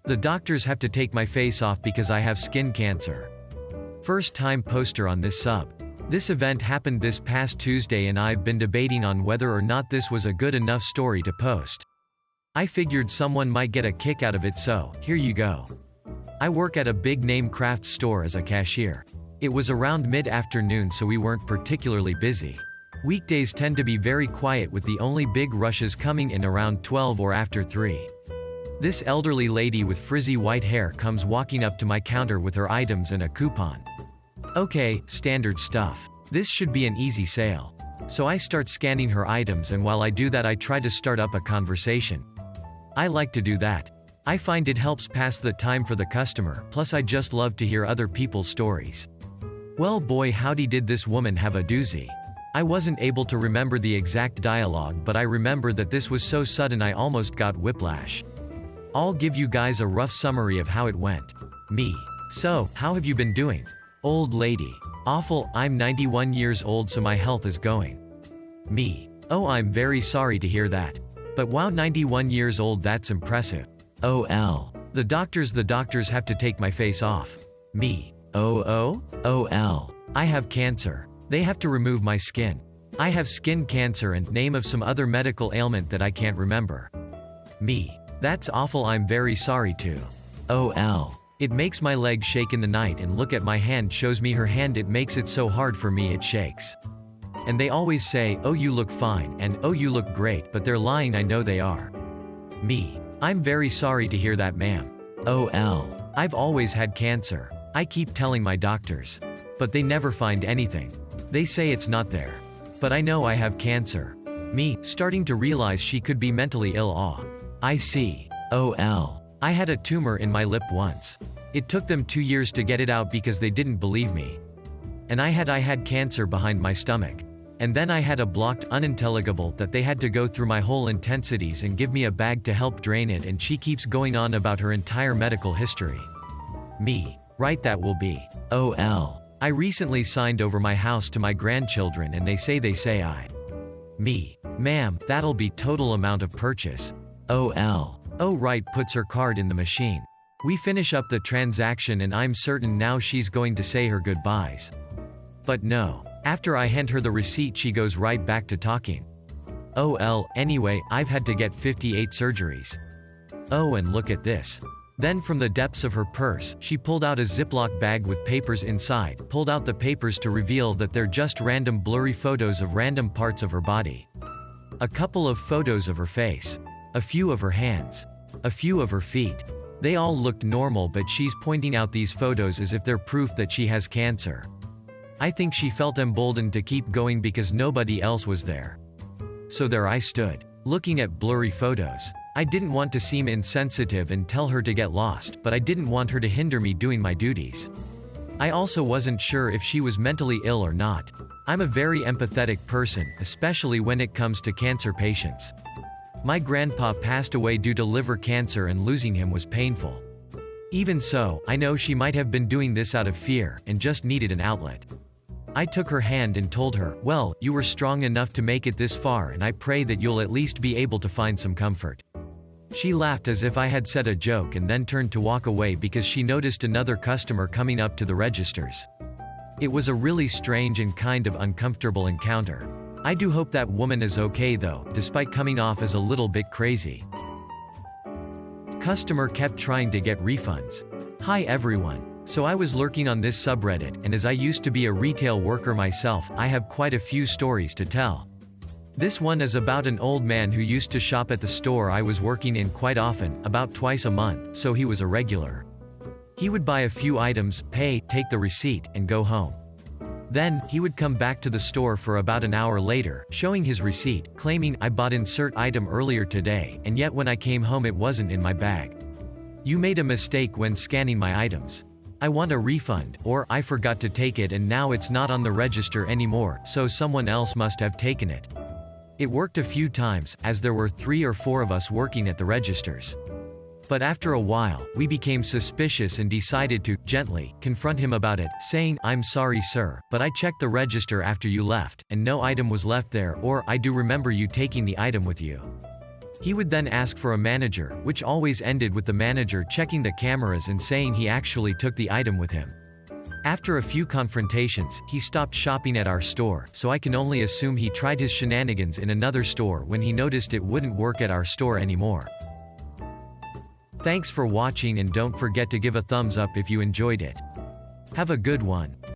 The doctors have to take my face off because I have skin cancer. First time poster on this sub. This event happened this past Tuesday and I've been debating on whether or not this was a good enough story to post. I figured someone might get a kick out of it, so here you go. I work at a big name crafts store as a cashier. It was around mid-afternoon, so we weren't particularly busy. Weekdays tend to be very quiet, with the only big rushes coming in around 12 or after 3. This elderly lady with frizzy white hair comes walking up to my counter with her items and a coupon. Okay, standard stuff. This should be an easy sale. So I start scanning her items, and while I do that I try to start up a conversation. I like to do that. I find it helps pass the time for the customer, plus I just love to hear other people's stories. Well boy howdy did this woman have a doozy. I wasn't able to remember the exact dialogue, but I remember that this was so sudden I almost got whiplash. I'll give you guys a rough summary of how it went. Me. So, how have you been doing? Old lady. Awful, I'm 91 years old so my health is going. Me. Oh, I'm very sorry to hear that. But wow, 91 years old, that's impressive. OL. The doctors have to take my face off. Me. OL. I have cancer. They have to remove my skin. I have skin cancer and name of some other medical ailment that I can't remember. Me. That's awful, I'm very sorry too. OL. It makes my leg shake in the night, and look at my hand, shows me her hand, it makes it so hard for me it shakes. And they always say, oh you look fine, and oh you look great, but they're lying, I know they are. Me. I'm very sorry to hear that, ma'am. OL. I've always had cancer. I keep telling my doctors. But they never find anything. They say it's not there. But I know I have cancer. Me, starting to realize she could be mentally ill. I see. OL. I had a tumor in my lip once. It took them 2 years to get it out because they didn't believe me. And I had cancer behind my stomach. And then I had a blocked unintelligible that they had to go through my whole intensities and give me a bag to help drain it, and she keeps going on about her entire medical history. Me. Right, that will be. OL. I recently signed over my house to my grandchildren and they say I. Me. Ma'am, that'll be total amount of purchase. OL. Oh right, puts her card in the machine. We finish up the transaction and I'm certain now she's going to say her goodbyes. But no. After I hand her the receipt she goes right back to talking. OL, anyway, I've had to get 58 surgeries. Oh, and look at this. Then from the depths of her purse, she pulled out a Ziploc bag with papers inside, pulled out the papers to reveal that they're just random blurry photos of random parts of her body. A couple of photos of her face. A few of her hands. A few of her feet. They all looked normal, but she's pointing out these photos as if they're proof that she has cancer. I think she felt emboldened to keep going because nobody else was there. So there I stood, looking at blurry photos. I didn't want to seem insensitive and tell her to get lost, but I didn't want her to hinder me doing my duties. I also wasn't sure if she was mentally ill or not. I'm a very empathetic person, especially when it comes to cancer patients. My grandpa passed away due to liver cancer and losing him was painful. Even so, I know she might have been doing this out of fear, and just needed an outlet. I took her hand and told her, well, you were strong enough to make it this far and I pray that you'll at least be able to find some comfort. She laughed as if I had said a joke and then turned to walk away because she noticed another customer coming up to the registers. It was a really strange and kind of uncomfortable encounter. I do hope that woman is okay though, despite coming off as a little bit crazy. Customer kept trying to get refunds. Hi everyone. So I was lurking on this subreddit, and as I used to be a retail worker myself, I have quite a few stories to tell. This one is about an old man who used to shop at the store I was working in quite often, about twice a month, so he was a regular. He would buy a few items, pay, take the receipt, and go home. Then, he would come back to the store for about an hour later, showing his receipt, claiming, I bought insert item earlier today, and yet when I came home it wasn't in my bag. You made a mistake when scanning my items. I want a refund, or I forgot to take it and now it's not on the register anymore, so someone else must have taken it. It worked a few times, as there were 3 or 4 of us working at the registers. But after a while, we became suspicious and decided to, gently, confront him about it, saying, I'm sorry sir, but I checked the register after you left, and no item was left there, or I do remember you taking the item with you. He would then ask for a manager, which always ended with the manager checking the cameras and saying he actually took the item with him. After a few confrontations, he stopped shopping at our store, so I can only assume he tried his shenanigans in another store when he noticed it wouldn't work at our store anymore. Thanks for watching and don't forget to give a thumbs up if you enjoyed it. Have a good one.